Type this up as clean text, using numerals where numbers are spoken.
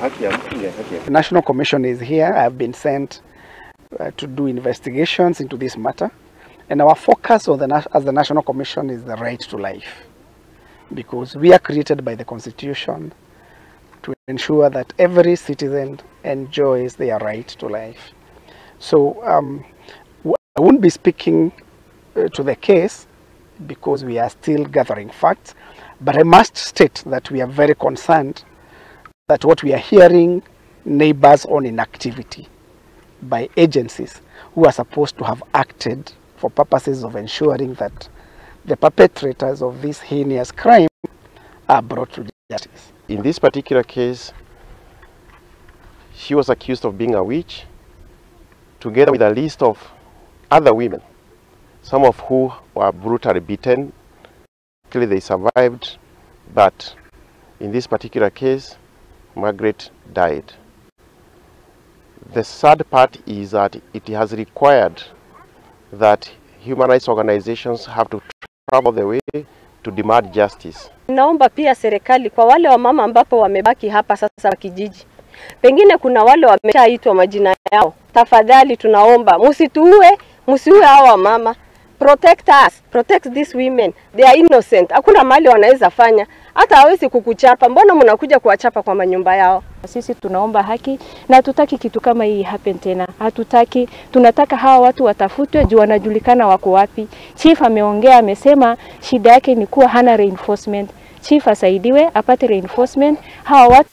The National Commission is here. I have been sent to do investigations into this matter. And our focus on as the National Commission is the right to life. Because we are created by the Constitution to ensure that every citizen enjoys their right to life. So I won't be speaking to the case because we are still gathering facts, but I must state that we are very concerned that what we are hearing neighbors on inactivity by agencies who are supposed to have acted for purposes of ensuring that the perpetrators of this heinous crime are brought to justice. In this particular case, she was accused of being a witch, together with a list of other women, some of who were brutally beaten. Luckily they survived, but in this particular case, Margaret died. The sad part is that it has required that human rights organizations have to travel the way to demand justice. Naomba pia serikali kwa wale wa mama ambapo wamebaki hapa sasa kijiji. Pengine kuna wale wameshaitwa majina yao. Tafadhali tunaomba msiue hawa mama. Protect us, protect these women. They are innocent. Hakuna mali wanaweza fanya. Hata hawezi kukuchapa. Mbona mnakuja kuwachapa kwa manyumba yao? Sisi tunaomba haki na hatutaki kitu kama hii happen tena. Hatutaki, tunataka hawa watu watafutwe juu wanajulikana wako wapi. Chief ameongea, amesema shida yake ni kuwa hana reinforcement. Chief asaidiwe apate reinforcement. Hawa watu